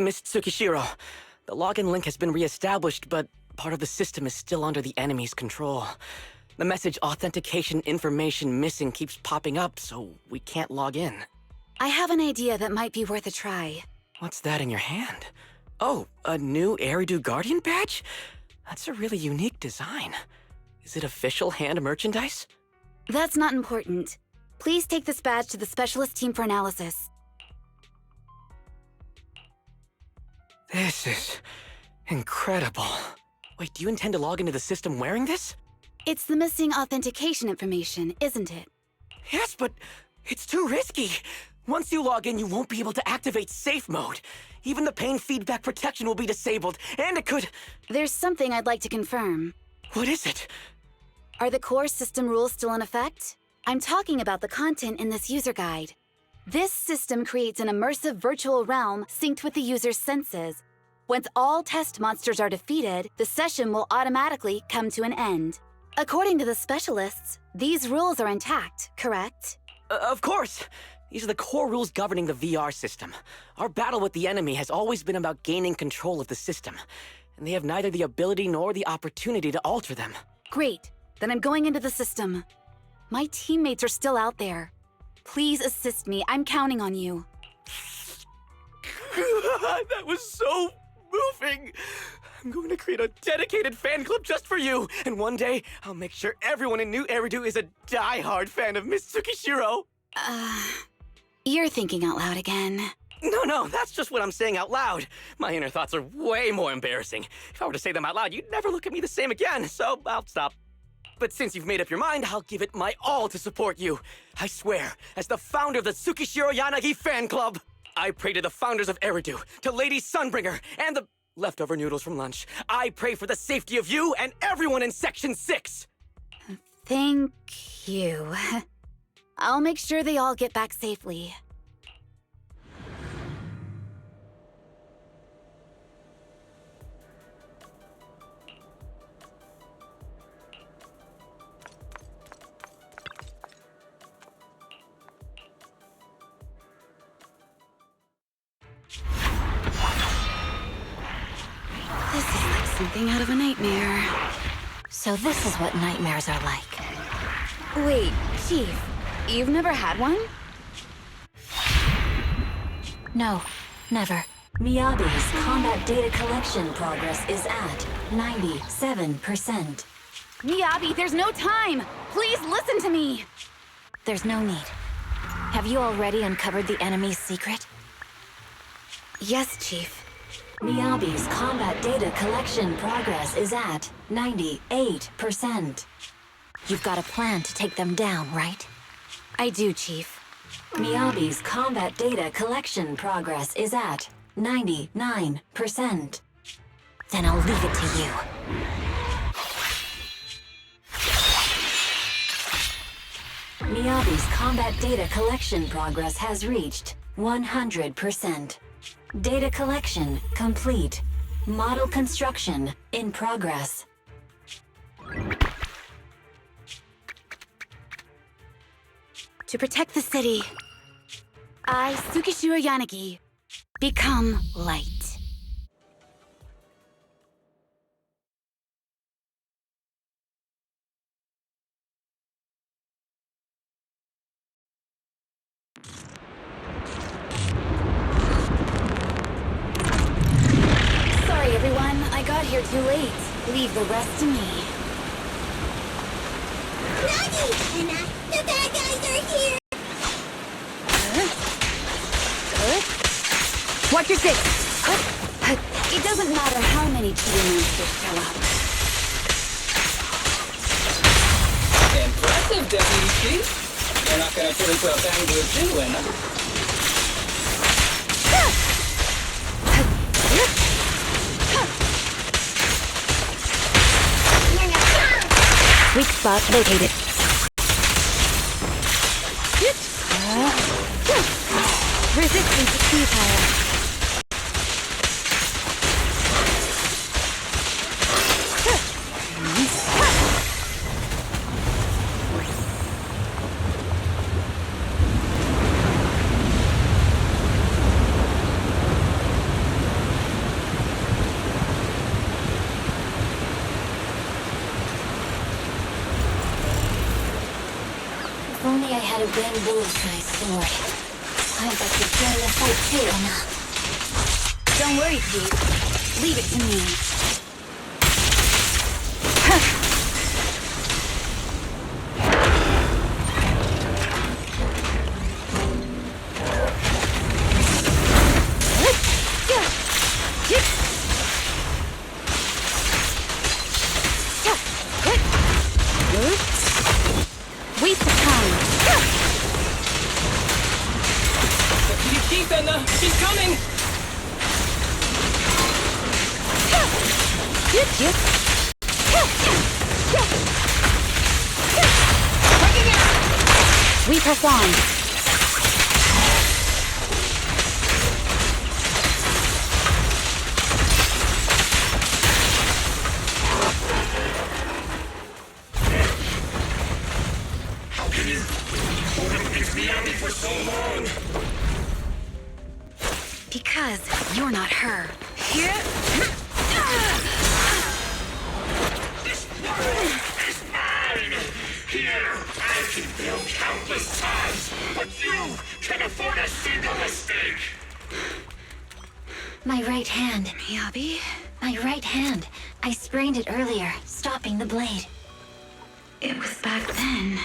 Miss Tsukishiro, the login link has been re-established, but part of the system is still under the enemy's control. The message authentication information missing keeps popping up, so we can't log in. I have an idea that might be worth a try. What's that in your hand? Oh, a new Eridu Guardian badge? That's a really unique design. Is it official hand merchandise? That's not important. Please take this badge to the specialist team for analysis. This is incredible. Wait, do you intend to log into the system wearing this? It's the missing authentication information, isn't it? Yes, but it's too risky. Once you log in, you won't be able to activate safe mode. Even the pain feedback protection will be disabled, and it could... There's something I'd like to confirm. What is it? Are the core system rules still in effect? I'm talking about the content in this user guide. This system creates an immersive virtual realm synced with the user's senses. Once all test monsters are defeated, the session will automatically come to an end. According to the specialists, these rules are intact, correct? Of course! These are the core rules governing the VR system. Our battle with the enemy has always been about gaining control of the system, and they have neither the ability nor the opportunity to alter them. Great. Then I'm going into the system. My teammates are still out there. Please assist me. I'm counting on you. That was so moving! I'm going to create a dedicated fan club just for you, and one day, I'll make sure everyone in New Eridu is a die-hard fan of Miss Tsukishiro. You're thinking out loud again. No, that's just what I'm saying out loud. My inner thoughts are way more embarrassing. If I were to say them out loud, you'd never look at me the same again, so I'll stop. But since you've made up your mind, I'll give it my all to support you. I swear, as the founder of the Tsukishiro Yanagi fan club, I pray to the founders of Eridu, to Lady Sunbringer, and the leftover noodles from lunch. I pray for the safety of you and everyone in Section 6! Thank you. I'll make sure they all get back safely. This is like something out of a nightmare. So this is what nightmares are like. Wait, Chief, you've never had one? No, never. Miyabi's combat data collection progress is at 97%. Miyabi, there's no time! Please listen to me! There's no need. Have you already uncovered the enemy's secret? Yes, Chief. Miyabi's combat data collection progress is at 98%. You've got a plan to take them down, right? I do, Chief. Miyabi's combat data collection progress is at 99%. Then I'll leave it to you. Miyabi's combat data collection progress has reached 100%. Data collection complete. Model construction in progress. To protect the city, I, Tsukishiro Yanagi, become light. Sorry, everyone. I got here too late. Leave the rest to me. Nagi! Anna, the bad guys are here! Watch your six! It doesn't matter how many cheater monsters show up. Impressive, Deputy Chief. You're not gonna turn into a bangor too, Anna. Weak spot located. Resistance to futile. If only I had a bamboo-sized sword. I bet you'd get in a fight too. Don't worry, Pete. Leave it to me. Waste of time. You keep in the... She's coming! We perform. How can you hold it against the enemy for so long? Because you're not her. This world is mine! Here, I can build countless times, but you can afford a single mistake! My right hand. Miyabi? My right hand. I sprained it earlier, stopping the blade. It was back then.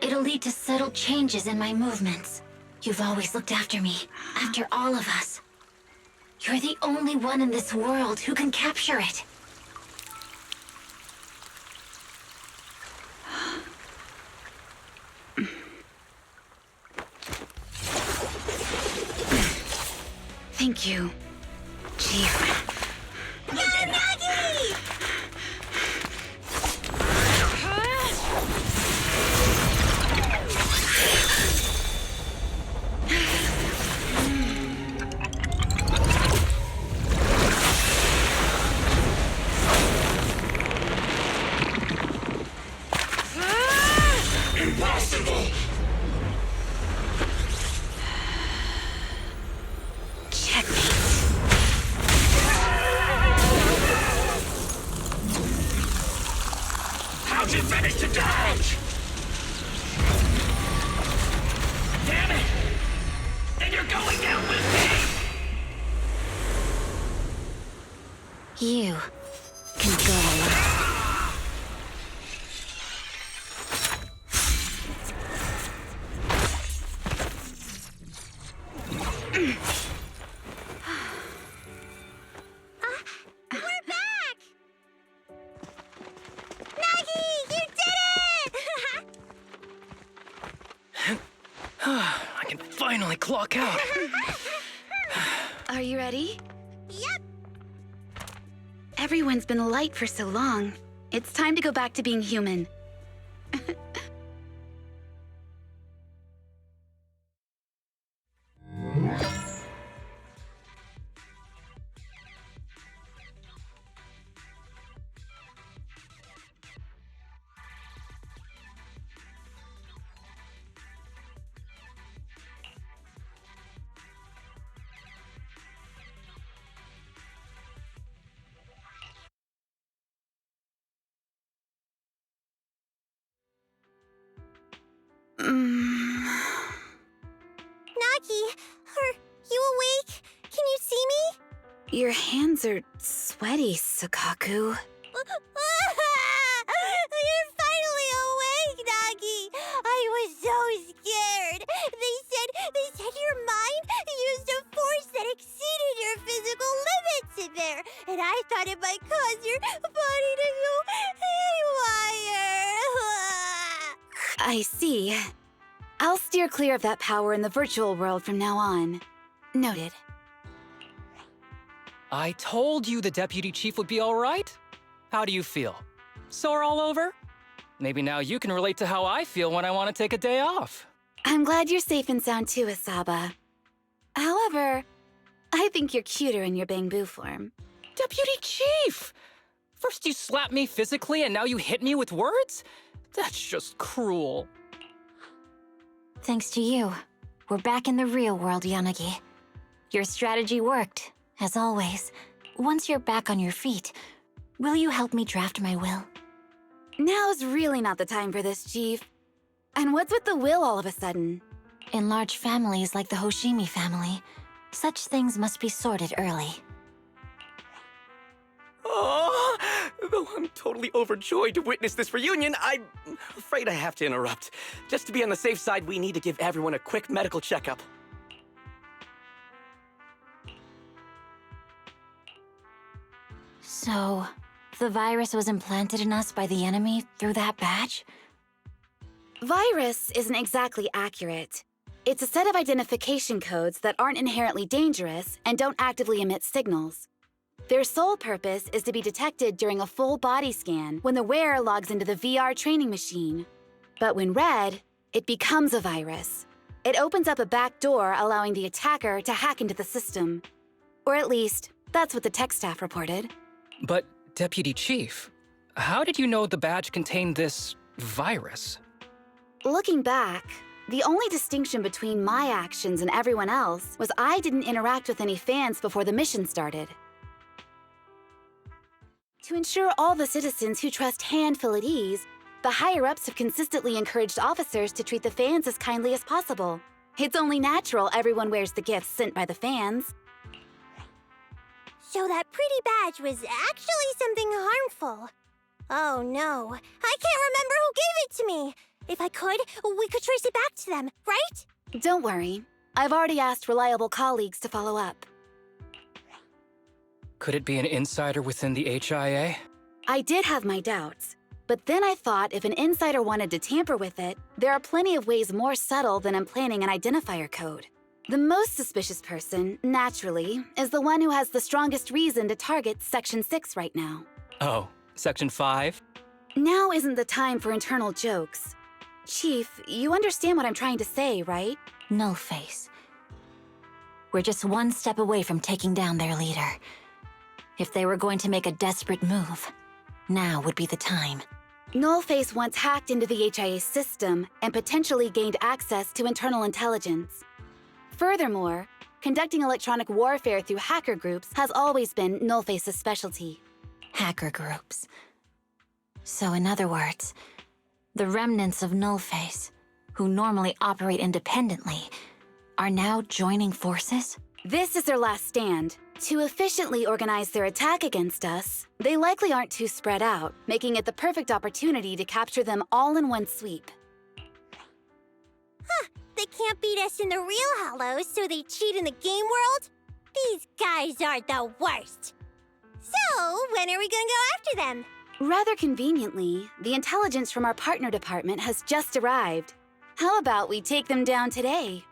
It'll lead to subtle changes in my movements. You've always looked after me, after all of us. You're the only one in this world who can capture it. Thank you, Chief. Impossible! How'd you manage to dodge? Damn it! Then you're going down with me! You can go alone. We're back! Nagi, you did it! I can finally clock out. Are you ready? Yep. Everyone's been light for so long. It's time to go back to being human. Nagi, are you awake? Can you see me? Your hands are sweaty, Sakaku. You're finally awake, Nagi. I was so scared. They said your mind used a force that exceeded your physical limits in there, and I thought it might cause your body to go haywire. I see. I'll steer clear of that power in the virtual world from now on. Noted. I told you the Deputy Chief would be all right. How do you feel? Sore all over? Maybe now you can relate to how I feel when I want to take a day off. I'm glad you're safe and sound too, Asaba. However, I think you're cuter in your Bangbu form. Deputy Chief! First you slap me physically and now you hit me with words? That's just cruel. Thanks to you, we're back in the real world, Yanagi. Your strategy worked, as always. Once you're back on your feet, will you help me draft my will? Now's really not the time for this, Chief. And what's with the will all of a sudden? In large families like the Hoshimi family, such things must be sorted early. Oh, though I'm totally overjoyed to witness this reunion, I'm afraid I have to interrupt. Just to be on the safe side, we need to give everyone a quick medical checkup. So, the virus was implanted in us by the enemy through that badge? Virus isn't exactly accurate. It's a set of identification codes that aren't inherently dangerous and don't actively emit signals. Their sole purpose is to be detected during a full body scan when the wearer logs into the VR training machine. But when read, it becomes a virus. It opens up a back door, allowing the attacker to hack into the system. Or at least, that's what the tech staff reported. But, Deputy Chief, how did you know the badge contained this virus? Looking back, the only distinction between my actions and everyone else was I didn't interact with any fans before the mission started. To ensure all the citizens who trust Han feel at ease, the higher-ups have consistently encouraged officers to treat the fans as kindly as possible. It's only natural everyone wears the gifts sent by the fans. So that pretty badge was actually something harmful. Oh no, I can't remember who gave it to me. If I could, we could trace it back to them, right? Don't worry. I've already asked reliable colleagues to follow up. Could it be an insider within the HIA? I did have my doubts, but then I thought if an insider wanted to tamper with it, there are plenty of ways more subtle than implanting an identifier code. The most suspicious person, naturally, is the one who has the strongest reason to target Section 6 right now. Oh, Section 5? Now isn't the time for internal jokes. Chief, you understand what I'm trying to say, right? Nullface. We're just one step away from taking down their leader. If they were going to make a desperate move, now would be the time. Nullface once hacked into the HIA system and potentially gained access to internal intelligence. Furthermore, conducting electronic warfare through hacker groups has always been Nullface's specialty. Hacker groups. So in other words, the remnants of Nullface, who normally operate independently, are now joining forces? This is their last stand. To efficiently organize their attack against us, they likely aren't too spread out, making it the perfect opportunity to capture them all in one sweep. Huh, they can't beat us in the real Hollows, so they cheat in the game world? These guys are the worst. So, when are we gonna go after them? Rather conveniently, the intelligence from our partner department has just arrived. How about we take them down today?